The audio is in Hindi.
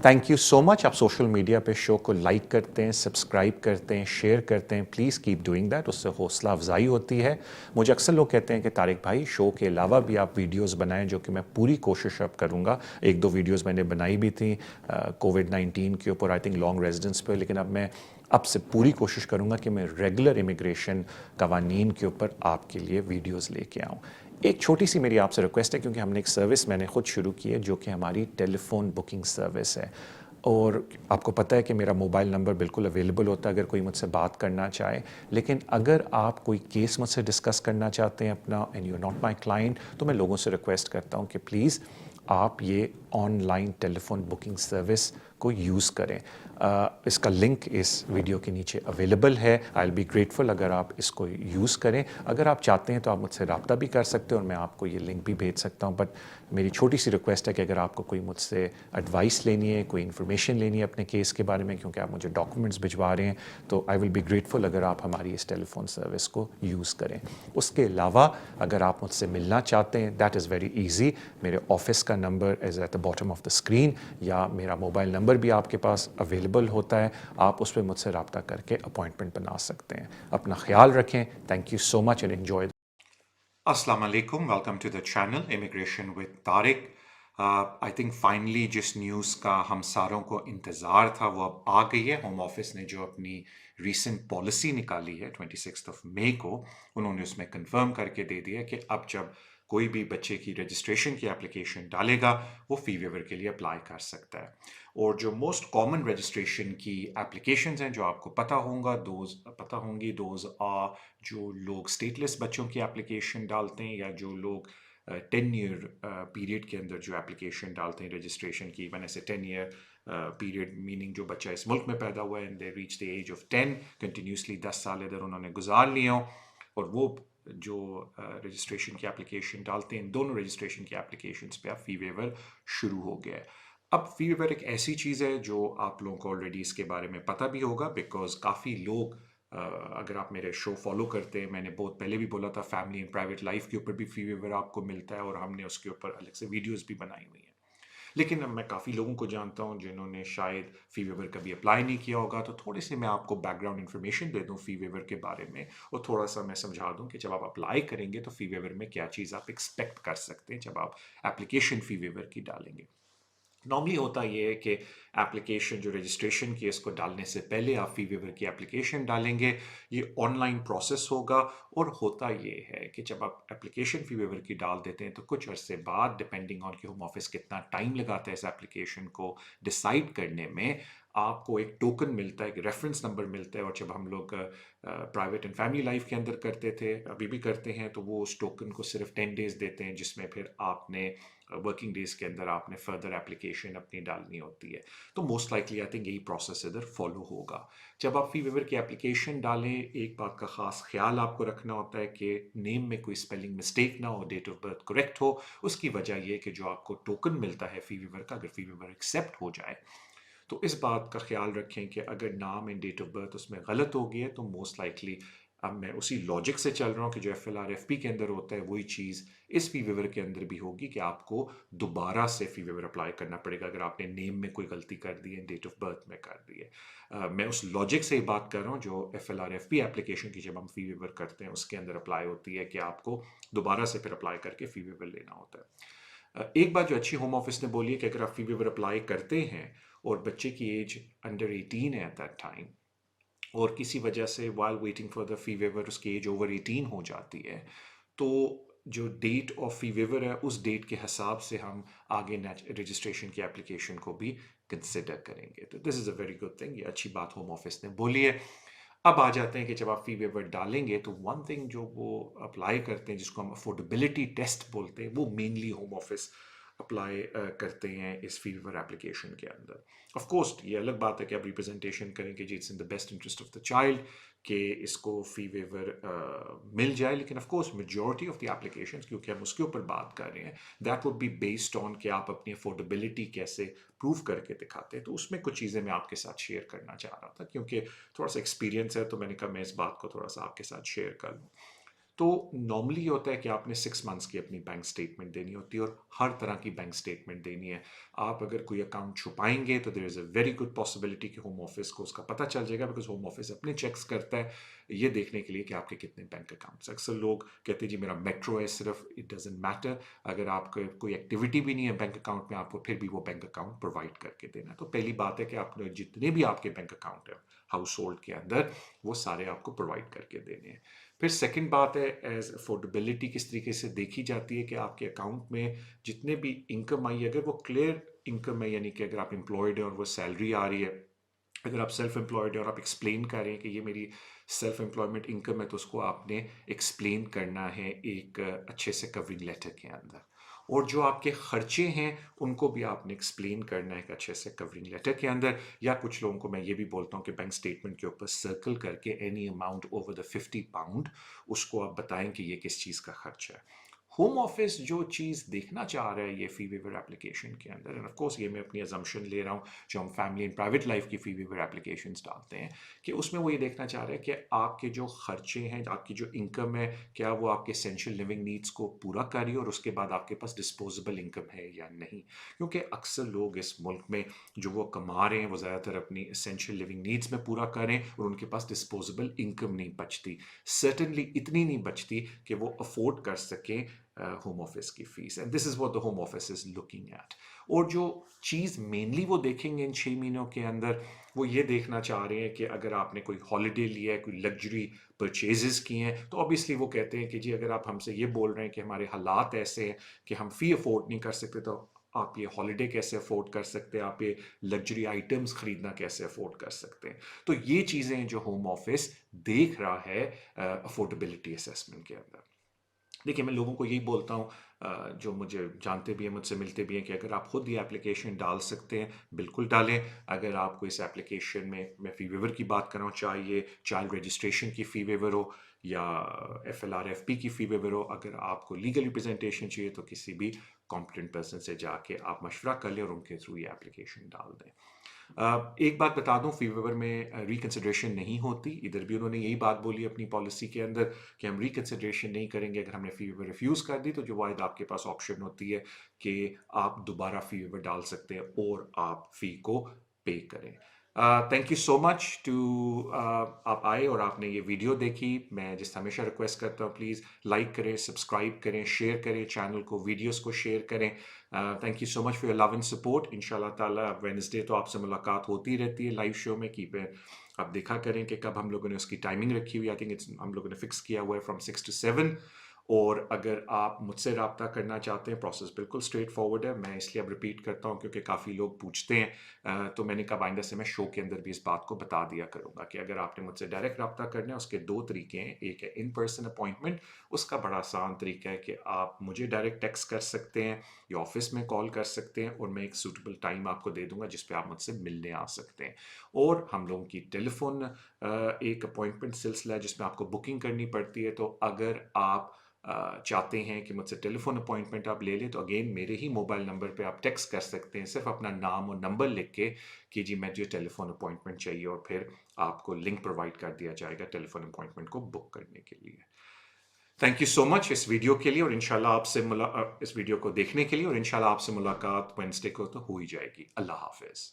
Thank you so much. आप सोशल मीडिया पे शो को लाइक करते हैं, सब्सक्राइब करते हैं, शेयर करते हैं। प्लीज़ कीप डूइंग दैट, उससे हौसला अफजाई होती है। मुझे अक्सर लोग कहते हैं कि तारिक भाई शो के अलावा भी आप वीडियोस बनाएं, जो कि मैं पूरी कोशिश अब करूँगा। एक दो वीडियोस मैंने बनाई भी थी कोविड-19 के ऊपर, आई थिंक लॉन्ग रेजिडेंस पे, लेकिन अब से पूरी कोशिश करूँगा कि मैं रेगुलर इमिग्रेशन कवानीन के ऊपर आपके लिए वीडियोज़ लेके आऊँ। एक छोटी सी मेरी आपसे रिक्वेस्ट है, क्योंकि हमने एक सर्विस मैंने खुद शुरू की है जो कि हमारी टेलीफोन बुकिंग सर्विस है, और आपको पता है कि मेरा मोबाइल नंबर बिल्कुल अवेलेबल होता है अगर कोई मुझसे बात करना चाहे। लेकिन अगर आप कोई केस मुझसे डिस्कस करना चाहते हैं अपना, and you are not my client, तो मैं लोगों से रिक्वेस्ट करता हूँ कि प्लीज़ आप ये ऑनलाइन टेलीफोन बुकिंग सर्विस को यूज़ करें। इसका लिंक इस वीडियो के नीचे अवेलेबल है। आई विल बी ग्रेटफुल अगर आप इसको यूज़ करें। अगर आप चाहते हैं तो आप मुझसे रब्ता भी कर सकते हो और मैं आपको ये लिंक भी भेज सकता हूँ। बट मेरी छोटी सी रिक्वेस्ट है कि अगर आपको कोई मुझसे एडवाइस लेनी है, कोई इन्फॉर्मेशन लेनी है अपने केस के बारे में, क्योंकि आप मुझे डॉक्यूमेंट्स भिजवा रहे हैं, तो आई विल बी ग्रेटफुल अगर आप हमारी इस टेलीफोन सर्विस को यूज़ करें। उसके अलावा अगर आप मुझसे मिलना चाहते हैं, दैट इज़ वेरी ईजी। मेरे ऑफिस का number is at the bottom of the screen, या मेरा मोबाइल नंबर भी आपके पास अवेलेबल होता है। आप उस पर मुझसे रब्ता करके अपॉइंटमेंट बना सकते हैं। अपना ख्याल रखें। Thank you so much and enjoy. Assalamu alaikum, welcome to the channel Immigration with Tariq. I think finally जिस न्यूज़ का हम सारों को इंतज़ार था वो अब आ गई है। होम ऑफिस ने जो अपनी रीसेंट पॉलिसी निकाली है 26 मई को, उन्होंने उसमें कंफर्म करके दे दिया कि अब जब कोई भी बच्चे की रजिस्ट्रेशन की एप्लीकेशन डालेगा वो फ़ी वेवर के लिए अप्लाई कर सकता है। और जो मोस्ट कॉमन रजिस्ट्रेशन की एप्लीकेशंस हैं जो आपको पता होंगी, दोज आर जो लोग स्टेटलेस बच्चों की एप्लीकेशन डालते हैं, या जो लोग 10 ईयर पीरियड के अंदर जो एप्लीकेशन डालते हैं रजिस्ट्रेशन की। मैंने से 10 ईयर पीरियड मीनिंग जो बच्चा इस मुल्क में पैदा हुआ है and they reach the age of 10, continuously 10 साल इधर उन्होंने गुजार लिए हों, और वो जो रजिस्ट्रेशन की एप्लीकेशन डालते हैं, दोनों रजिस्ट्रेशन की एप्लीकेशन पे अब फ़ी वेवर शुरू हो गया है। अब फ़ी वेवर एक ऐसी चीज़ है जो आप लोगों को ऑलरेडी इसके बारे में पता भी होगा, बिकॉज काफ़ी लोग अगर आप मेरे शो फॉलो करते हैं, मैंने बहुत पहले भी बोला था फैमिली एंड प्राइवेट लाइफ के ऊपर भी फ़ी वेवर आपको मिलता है, और हमने उसके ऊपर अलग से वीडियोस भी बनाई हुई हैं। लेकिन अब मैं काफ़ी लोगों को जानता हूँ जिन्होंने शायद फ़ी वेवर कभी अप्लाई नहीं किया होगा, तो थोड़े से मैं आपको बैकग्राउंड इन्फॉर्मेशन दे दूँ फ़ी वेवर के बारे में, और थोड़ा सा मैं समझा दूँ कि जब आप अप्लाई करेंगे तो फ़ी वेवर में क्या चीज़ आप एक्सपेक्ट कर सकते हैं जब आप एप्लीकेशन फ़ी वेवर की डालेंगे। नॉर्मली होता ये है कि एप्लीकेशन जो रजिस्ट्रेशन की है इसको डालने से पहले आप फ़ी वेवर की एप्लीकेशन डालेंगे। ये ऑनलाइन प्रोसेस होगा, और होता ये है कि जब आप एप्लीकेशन फ़ी वेवर की डाल देते हैं तो कुछ अरसे बाद, डिपेंडिंग ऑन कि होम ऑफिस कितना टाइम लगाता है इस एप्लीकेशन को डिसाइड करने में, आपको एक टोकन मिलता है, एक रेफरेंस नंबर मिलता है। और जब हम लोग प्राइवेट एंड फैमिली लाइफ के अंदर करते थे, अभी भी करते हैं, तो वो उस टोकन को सिर्फ 10 डेज़ देते हैं, जिसमें फिर आपने वर्किंग डेज़ के अंदर आपने फर्दर एप्लीकेशन अपनी डालनी होती है। तो मोस्ट लाइकली आई थिंक यही प्रोसेस इधर फॉलो होगा। जब आप फ़ी वेवर की एप्लीकेशन डालें, एक बात का ख़ास ख्याल आपको रखना होता है कि नेम में कोई स्पेलिंग मिस्टेक ना हो, डेट ऑफ बर्थ करेक्ट हो। उसकी वजह यह कि जो आपको टोकन मिलता है फ़ी वेवर का, अगर फ़ी वेवर एक्सेप्ट हो जाए, तो इस बात का ख्याल रखें कि अगर नाम एंड डेट ऑफ बर्थ उसमें गलत हो गई है, तो मोस्ट लाइकली, अब मैं उसी लॉजिक से चल रहा हूँ कि जो FLRFP के अंदर होता है वही चीज़ इस फ़ी वेवर के अंदर भी होगी, कि आपको दोबारा से फ़ी वेवर अप्लाई करना पड़ेगा अगर आपने नेम में कोई गलती कर दी है, डेट ऑफ बर्थ में कर दी है। मैं उस लॉजिक से ही बात कर रहा हूँ जो FLRFP एप्लीकेशन की जब हम फ़ी वेवर करते हैं उसके अंदर अप्लाई होती है, कि आपको दोबारा से फिर अप्लाई करके फ़ी वेवर लेना होता है। एक बात जो अच्छी होम ऑफिस ने बोली है कि अगर आप फ़ी वेवर अप्लाई करते हैं और बच्चे की एज अंडर 18 है एट दैट टाइम, और किसी वजह से while waiting for the fee waiver उसकी एज ओवर 18 हो जाती है, तो जो डेट ऑफ फ़ी वेवर है उस डेट के हिसाब से हम आगे रजिस्ट्रेशन की एप्लीकेशन को भी कंसिडर करेंगे। तो this is a very good thing, ये अच्छी बात होम ऑफिस ने बोली है। अब आ जाते हैं कि जब आप फ़ी वेवर डालेंगे तो वन थिंग जो वो अप्लाई करते हैं, जिसको हम अफोर्डेबिलिटी टेस्ट बोलते हैं, वो मेनली होम ऑफिस अप्लाई करते हैं इस फ़ी वेवर एप्लीकेशन के अंदर। ऑफ कोर्स ये अलग बात है कि आप रिप्रेजेंटेशन करें कि जी it's in the best interest of the child कि इसको फ़ी वेवर मिल जाए, लेकिन of course majority of the applications, क्योंकि हम उसके ऊपर बात कर रहे हैं, that would be based on कि आप अपनी अफोर्डेबिलिटी कैसे प्रूव करके दिखाते हैं। तो उसमें कुछ चीज़ें मैं आपके साथ शेयर करना चाह रहा था, क्योंकि थोड़ा सा एक्सपीरियंस है, तो मैंने कहा मैं इस बात को थोड़ा सा आपके साथ शेयर कर लूँ। तो नॉर्मली होता है कि आपने 6 मंथ्स की अपनी बैंक स्टेटमेंट देनी होती है और हर तरह की बैंक स्टेटमेंट देनी है। आप अगर कोई अकाउंट छुपाएंगे तो there is a very good possibility कि होम ऑफिस को उसका पता चल जाएगा, बिकॉज होम ऑफिस अपने चेक्स करता है ये देखने के लिए कि आपके कितने बैंक अकाउंट्स। अक्सर लोग कहते हैं जी मेरा मेट्रो है सिर्फ, इट डजेंट मैटर, अगर आपको कोई एक्टिविटी भी नहीं है बैंक अकाउंट में, आपको फिर भी वो बैंक अकाउंट प्रोवाइड करके देना है। तो पहली बात है कि आपने जितने भी आपके बैंक अकाउंट है हाउस होल्ड के अंदर, वो सारे आपको प्रोवाइड करके देने हैं। फिर सेकंड बात है एज अफोर्डेबिलिटी किस तरीके से देखी जाती है कि आपके अकाउंट में जितने भी इनकम आई है, अगर वो क्लियर इनकम है, यानी कि अगर आप एम्प्लॉयड हैं और वो सैलरी आ रही है, अगर आप सेल्फ एम्प्लॉयड हैं और आप एक्सप्लेन कर रहे हैं कि ये मेरी सेल्फ एम्प्लॉयमेंट इनकम है, तो उसको आपने एक्सप्लेन करना है एक अच्छे से कवरिंग लेटर के अंदर। और जो आपके खर्चे हैं उनको भी आपने एक्सप्लेन करना है एक अच्छे से कवरिंग लेटर के अंदर। या कुछ लोगों को मैं ये भी बोलता हूँ कि बैंक स्टेटमेंट के ऊपर सर्कल करके any amount over the 50 pound उसको आप बताएं कि ये किस चीज़ का खर्चा है। होम ऑफिस जो चीज़ देखना चाह रहा है ये फी वेवर एप्लीकेशन के अंदर, एंड ऑफ कोर्स ये मैं अपनी अजम्पशन ले रहा हूँ जो हम फैमिली एंड प्राइवेट लाइफ की फी वेवर एप्लीकेशंस डालते हैं, कि उसमें वो ये देखना चाह रहा है कि आपके जो खर्चे हैं, आपकी जो इनकम है, क्या वो आपके एसेंशियल लिविंग नीड्स को पूरा कर रही है और उसके बाद आपके पास डिस्पोजेबल इनकम है या नहीं। क्योंकि अक्सर लोग इस मुल्क में जो वो कमा रहे हैं वो ज़्यादातर अपनी एसेंशियल लिविंग नीड्स में पूरा करें और उनके पास डिस्पोजेबल इनकम नहीं बचती, सर्टनली इतनी नहीं बचती कि वो अफोर्ड कर सकें होम ऑफिस की fees. And this is what the home office is looking at. और जो चीज़ मेनली वो देखेंगे इन 6 महीनों के अंदर, वो ये देखना चाह रहे हैं कि अगर आपने कोई हॉलीडे लिया है, कोई लग्जरी परचेजेस किए हैं, तो ऑब्वियसली वो कहते हैं कि जी अगर आप हमसे ये बोल रहे हैं कि हमारे हालात ऐसे हैं कि हम फ़ी अफोर्ड नहीं कर सकते, तो आप ये हॉलीडे कैसे अफोर्ड कर सकते हैं, आप ये लग्जरी आइटम्स खरीदना कैसे अफोर्ड कर सकते हैं। तो ये चीज़ें जो होम ऑफिस देख रहा है अफोर्डेबिलिटी असेसमेंट के अंदर। देखिए मैं लोगों को यही बोलता हूँ जो मुझे जानते भी हैं, मुझसे मिलते भी हैं, कि अगर आप खुद ये एप्लीकेशन डाल सकते हैं बिल्कुल डालें। अगर आपको इस एप्लीकेशन में, मैं फ़ी वेवर की बात कर रहा हूँ, चाहे ये चाइल्ड रजिस्ट्रेशन की फ़ी वेवर हो या FLRFP की फ़ी वेवर हो, अगर आपको लीगल रिप्रेजेंटेशन चाहिए तो किसी भी कॉम्पिटेंट पर्सन से जाके आप मशवरा कर लें और उनके थ्रू ये एप्लीकेशन डाल दें। एक बात बता दूं, फी वेवर में रिकंसिडरेशन नहीं होती। इधर भी उन्होंने यही बात बोली अपनी पॉलिसी के अंदर कि हम रिकंसिडरेशन नहीं करेंगे। अगर हमने फी वेवर रिफ्यूज़ कर दी तो जो वायद आपके पास ऑप्शन होती है कि आप दोबारा फी वेवर डाल सकते हैं और आप फ़ी को पे करें। Thank you so much to आप आए और आपने ये वीडियो देखी। मैं जिस हमेशा रिक्वेस्ट करता हूँ, प्लीज़ लाइक करें, सब्सक्राइब करें, शेयर करें चैनल को, वीडियोस को शेयर करें। Thank you so much for your love and support. इंशाल्लाह ताला वेडनेसडे तो आपसे मुलाकात होती रहती है लाइव शो में। कीप आप देखा करें कि कब हम लोगों ने उसकी टाइमिंग रखी हुई। आई थिंक इट्स हम लोगों ने फिक्स किया हुआ है फ्रॉम 6 to 7। और अगर आप मुझसे रब्ता करना चाहते हैं, प्रोसेस बिल्कुल स्ट्रेट फॉरवर्ड है। मैं इसलिए अब रिपीट करता हूँ क्योंकि काफ़ी लोग पूछते हैं, तो मैंने कहा आइंदा से मैं शो के अंदर भी इस बात को बता दिया करूँगा कि अगर आपने मुझसे डायरेक्ट रब्ता करना है, उसके 2 तरीके हैं। एक है इन पर्सन अपॉइंटमेंट, उसका बड़ा आसान तरीका है कि आप मुझे डायरेक्ट टेक्स्ट कर सकते हैं या ऑफिस में कॉल कर सकते हैं और मैं एक सूटेबल टाइम आपको दे दूंगा जिस पे आप मुझसे मिलने आ सकते हैं। और हम लोगों की टेलीफोन एक अपॉइंटमेंट सिलसिला है जिसमें आपको बुकिंग करनी पड़ती है। तो अगर आप चाहते हैं कि मुझसे टेलीफोन अपॉइंटमेंट आप ले लें, तो अगेन मेरे ही मोबाइल नंबर पे आप टेक्स्ट कर सकते हैं, सिर्फ अपना नाम और नंबर लिख के कि जी मैं जो टेलीफोन अपॉइंटमेंट चाहिए, और फिर आपको लिंक प्रोवाइड कर दिया जाएगा टेलीफोन अपॉइंटमेंट को बुक करने के लिए। थैंक यू सो मच इस वीडियो के लिए, और इंशाल्लाह इस वीडियो को देखने के लिए, और इंशाल्लाह आपसे मुलाकात वेडनेसडे को तो हो ही जाएगी। अल्लाह हाफिज़।